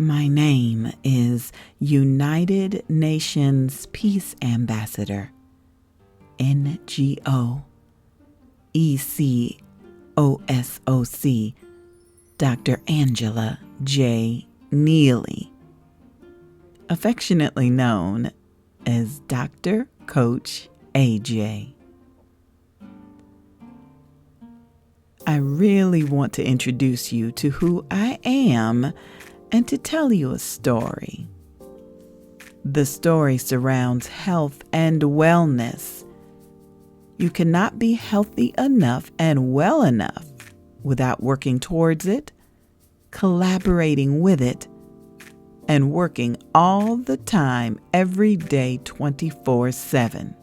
My name is United Nations Peace Ambassador, NGO, ECOSOC, Dr. Angela J. Nealy, affectionately known as Dr. Coach AJ. I really want to introduce you to who I am and to tell you a story. The story surrounds health and wellness. You cannot be healthy enough and well enough without working towards it, collaborating with it, and working all the time, every day, 24/7.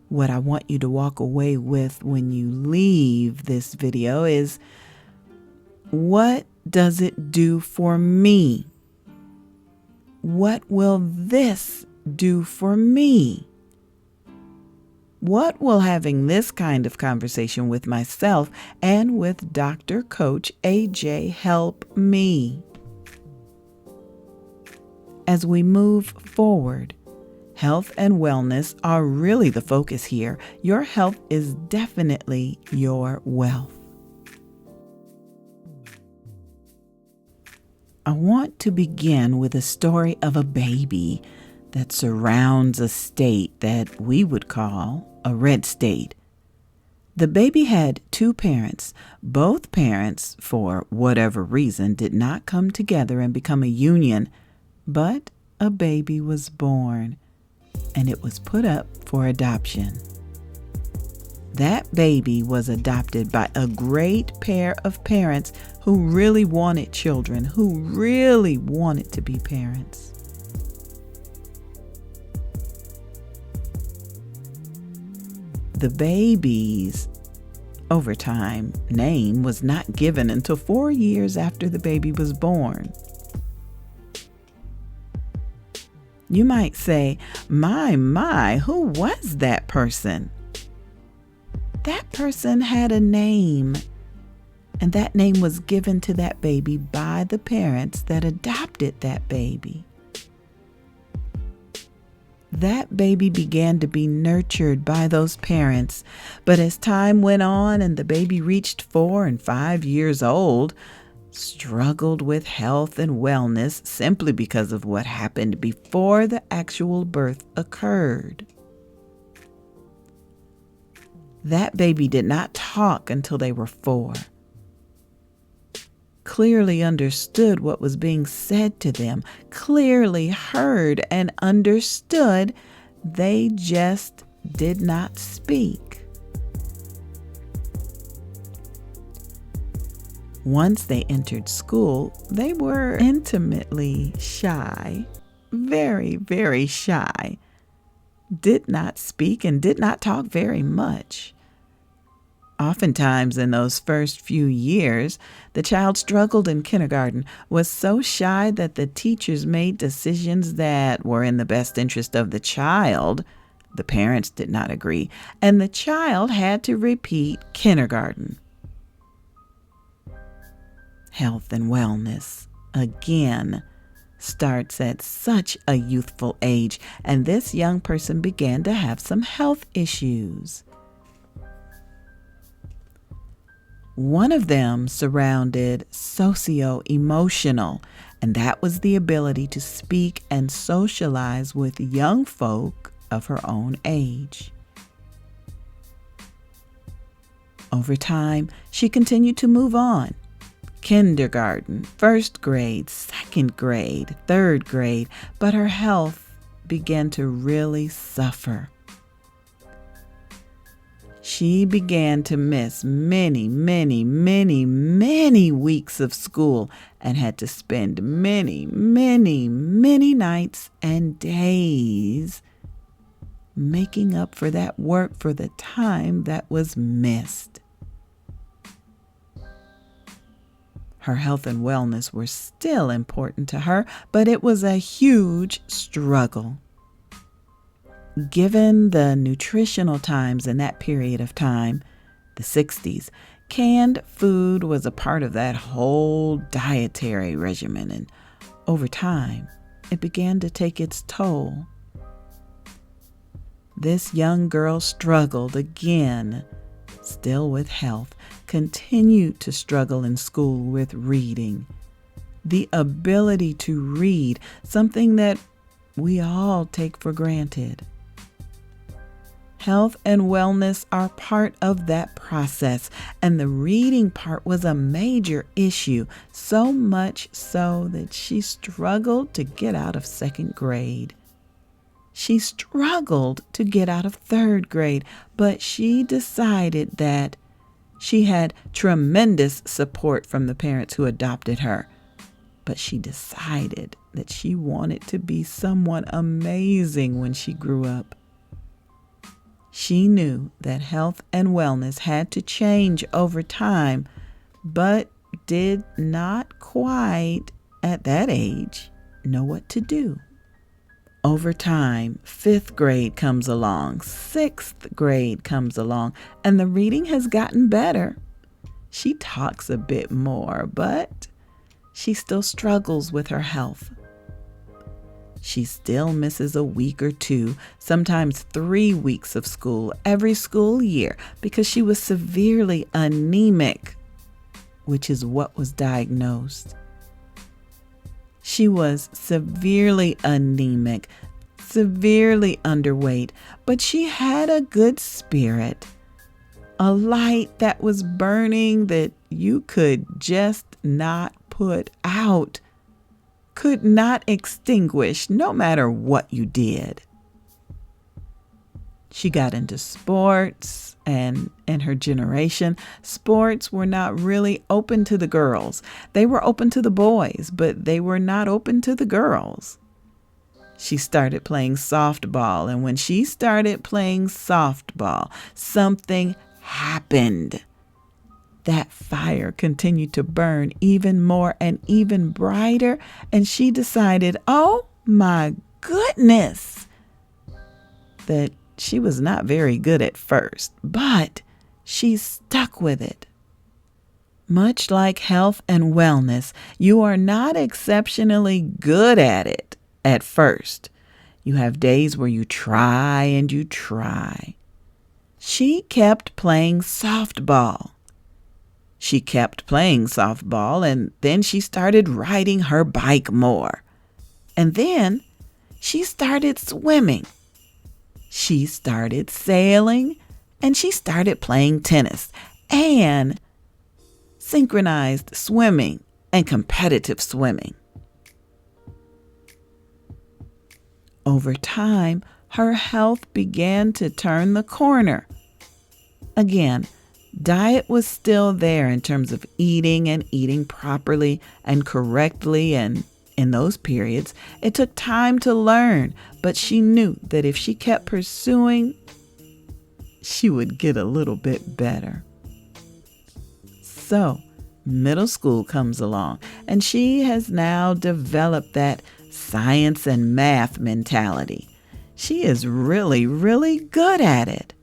What I want you to walk away with when you leave this video is, what does it do for me? What will this do for me? What will having this kind of conversation with myself and with Dr. Coach AJ help me? As we move forward, health and wellness are really the focus here. Your health is definitely your wealth. I want to begin with a story of a baby that surrounds a state that we would call a red state. The baby had two parents. Both parents, for whatever reason, did not come together and become a union, but a baby was born, and it was put up for adoption. That baby was adopted by a great pair of parents who really wanted children, who really wanted to be parents. The baby's, over time, name was not given until 4 years after the baby was born. You might say, my, who was that person? That person had a name, and that name was given to that baby by the parents that adopted that baby. That baby began to be nurtured by those parents, but as time went on and the baby reached 4 and 5 years old, struggled with health and wellness simply because of what happened before the actual birth occurred. That baby did not talk until they were 4. Clearly understood what was being said to them, clearly heard and understood. They just did not speak. Once they entered school, they were intimately shy, very, very shy. Did not speak and did not talk very much. Oftentimes in those first few years, the child struggled in kindergarten, was so shy that the teachers made decisions that were in the best interest of the child. The parents did not agree, and the child had to repeat kindergarten. Health and wellness, again, starts at such a youthful age, and this young person began to have some health issues. One of them surrounded socio-emotional, and that was the ability to speak and socialize with young folk of her own age. Over time, she continued to move on. Kindergarten, 1st grade, 2nd grade, 3rd grade, but her health began to really suffer. She began to miss many weeks of school and had to spend many nights and days making up for that work for the time that was missed. Her health and wellness were still important to her, but it was a huge struggle. Given the nutritional times in that period of time, the 60s, Canned food was a part of that whole dietary regimen, and over time, it began to take its toll. This young girl struggled again, still with health, continued to struggle in school with reading. The ability to read, something that we all take for granted. Health and wellness are part of that process, and the reading part was a major issue, so much so that she struggled to get out of second grade. She struggled to get out of third grade, but she decided that she had tremendous support from the parents who adopted her. But she decided that she wanted to be someone amazing when she grew up. She knew that health and wellness had to change over time, but did not quite, at that age, know what to do. Over time, 5th grade comes along, 6th grade comes along, and the reading has gotten better. She talks a bit more, but she still struggles with her health. She still misses a week or 2, sometimes 3 weeks of school every school year because she was severely anemic, which is what was diagnosed. She was severely anemic, severely underweight, but she had a good spirit, a light that was burning that you could just not put out, could not extinguish no matter what you did. She got into sports, and in her generation, sports were not really open to the girls. They were open to the boys, but they were not open to the girls. She started playing softball, and when she started playing softball, something happened. That fire continued to burn even more and even brighter, and she decided, oh my goodness, that she was not very good at first, but she stuck with it. Much like health and wellness, you are not exceptionally good at it at first. You have days where you try and you try. She kept playing softball. She kept playing softball, and then she started riding her bike more. And then she started swimming. She started sailing, and she started playing tennis and synchronized swimming and competitive swimming. Over time, her health began to turn the corner. Again, diet was still there in terms of eating and eating properly and correctly, and in those periods, it took time to learn, but she knew that if she kept pursuing, she would get a little bit better. So, middle school comes along, and she has now developed that science and math mentality. She is really, really good at it.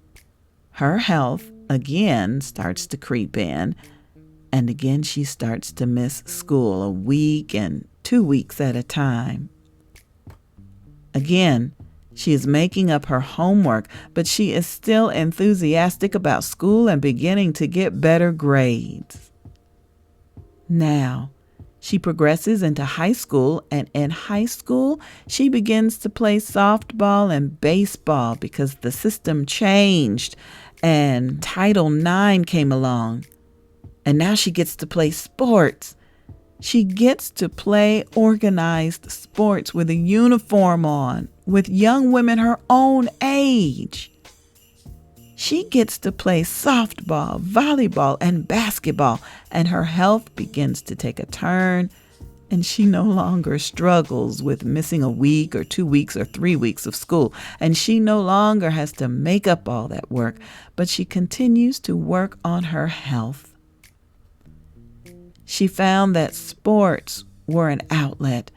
Her health again starts to creep in, and again she starts to miss school a week and 2 weeks at a time. Again, she is making up her homework, but she is still enthusiastic about school and beginning to get better grades. Now, she progresses into high school, and in high school, she begins to play softball and baseball because the system changed and Title IX came along. And now she gets to play sports. She gets to play organized sports with a uniform on, with young women her own age. She gets to play softball, volleyball, and basketball, and her health begins to take a turn, and she no longer struggles with missing a week or 2 weeks or 3 weeks of school, and she no longer has to make up all that work, but she continues to work on her health. She found that sports were an outlet.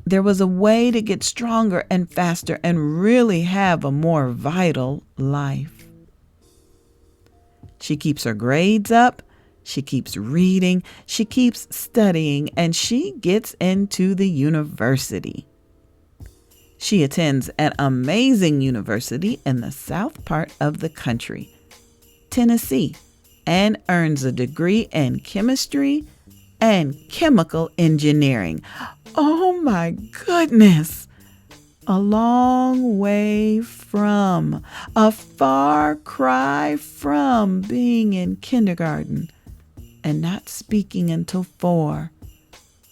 There was a way to get stronger and faster and really have a more vital life. She keeps her grades up, she keeps reading, she keeps studying, and she gets into the university. She attends an amazing university in the south part of the country, Tennessee, and earns a degree in chemistry and chemical engineering. Oh my goodness! A long way from, a far cry from being in kindergarten and not speaking until 4,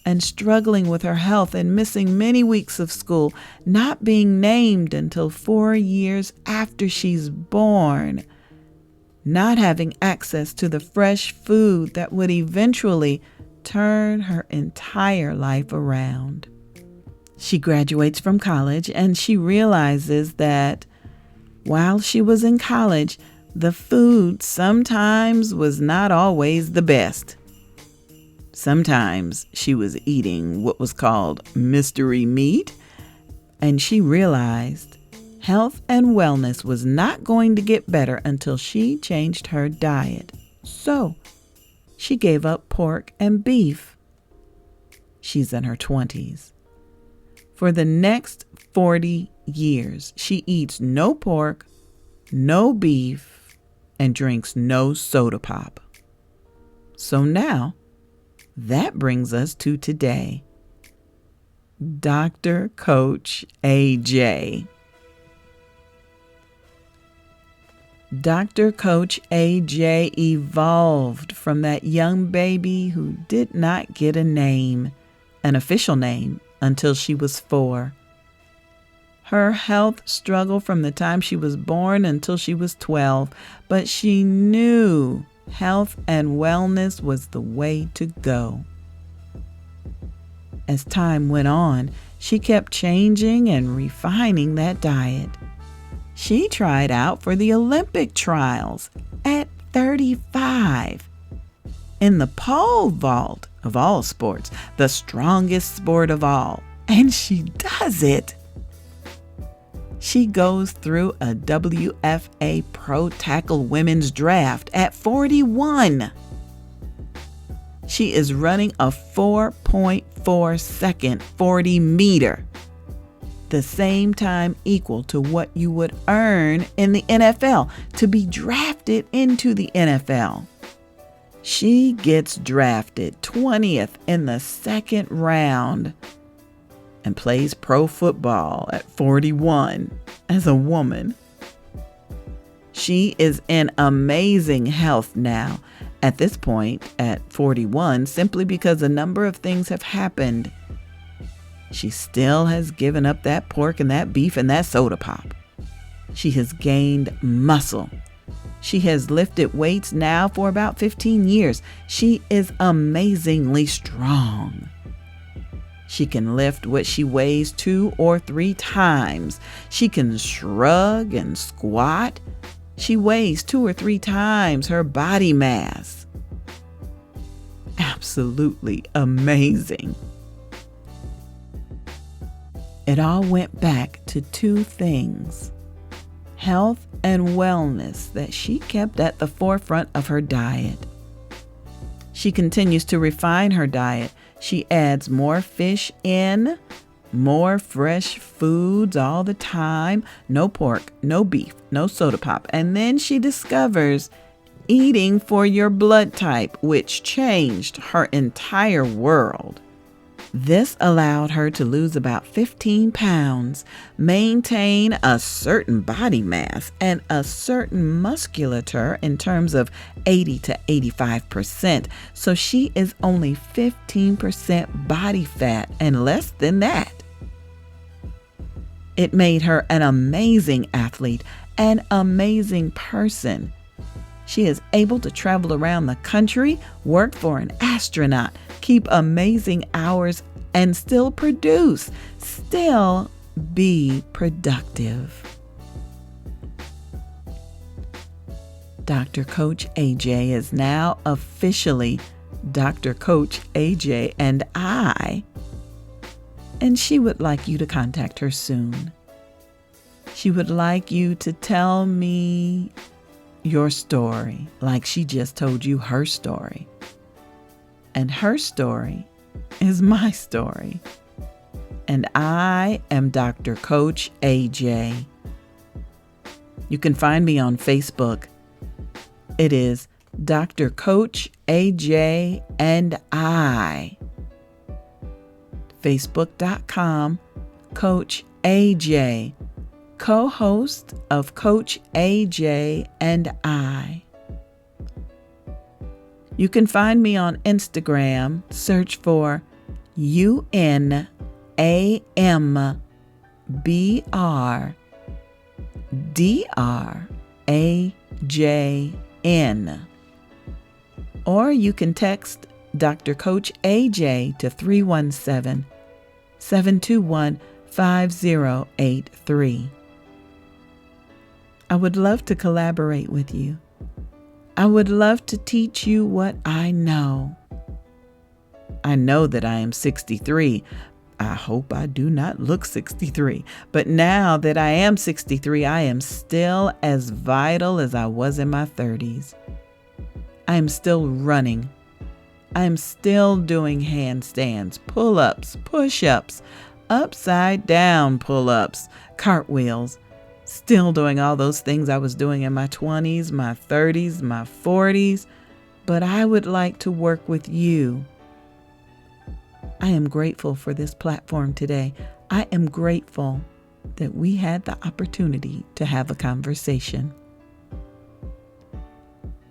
and struggling with her health and missing many weeks of school, not being named until 4 years after she's born, not having access to the fresh food that would eventually turn her entire life around. She graduates from college and she realizes that while she was in college, the food sometimes was not always the best. Sometimes she was eating what was called mystery meat, and she realized health and wellness was not going to get better until she changed her diet. So she gave up pork and beef. She's in her 20s. For the next 40 years, she eats no pork, no beef, and drinks no soda pop. So now, that brings us to today. Dr. Coach AJ. Dr. Coach AJ evolved from that young baby who did not get a name, an official name, until she was 4. Her health struggled from the time she was born until she was 12, but she knew health and wellness was the way to go. As time went on, she kept changing and refining that diet. She tried out for the Olympic trials at 35. In the pole vault of all sports, the strongest sport of all, and she does it. She goes through a WFA Pro Tackle Women's Draft at 41. She is running a 4.4 second 40 meter, the same time equal to what you would earn in the NFL to be drafted into the NFL. She gets drafted 20th in the second round and plays pro football at 41 as a woman. She is in amazing health now at this point at 41, simply because a number of things have happened. She still has given up that pork and that beef and that soda pop. She has gained muscle. She has lifted weights now for about 15 years. She is amazingly strong. She can lift what she weighs 2 or 3 times. She can shrug and squat. She weighs 2 or 3 times her body mass. Absolutely amazing. It all went back to 2 things: health and wellness that she kept at the forefront of her diet. She continues to refine her diet. She adds more fish in, more fresh foods all the time, no pork, no beef, no soda pop. And then she discovers eating for your blood type, which changed her entire world. This allowed her to lose about 15 pounds, maintain a certain body mass, and a certain musculature in terms of 80 to 85%. So she is only 15% body fat and less than that. It made her an amazing athlete, an amazing person. She is able to travel around the country, work for an astronaut, keep amazing hours, and still produce, still be productive. Dr. Coach AJ is now officially Dr. Coach AJ and I, and she would like you to contact her soon. She would like you to tell me your story like she just told you her story. And her story is my story. And I am Dr. Coach AJ. You can find me on Facebook. It is Dr. Coach AJ and I. Facebook.com, Coach AJ, co-host of Coach AJ and I. You can find me on Instagram. Search for UNAMBRAJN. Or you can text Dr. Coach AJ to 317-721-5083. I would love to collaborate with you. I would love to teach you what I know. I know that I am 63. I hope I do not look 63. But now that I am 63, I am still as vital as I was in my 30s. I am still running. I am still doing handstands, pull-ups, push-ups, upside down pull-ups, cartwheels. Still doing all those things I was doing in my 20s, my 30s, my 40s. But I would like to work with you. I am grateful for this platform today. I am grateful that we had the opportunity to have a conversation.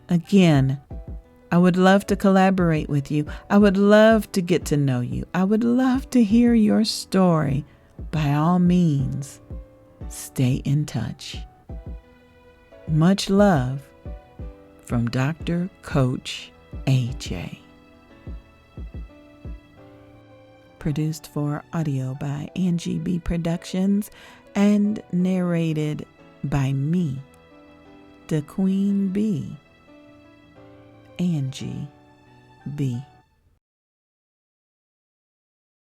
Again, I would love to collaborate with you. I would love to get to know you. I would love to hear your story. By all means, stay in touch. Much love from Dr. Coach AJ. Produced for audio by Angie B. Productions and narrated by me, the Queen Bee, Angie B.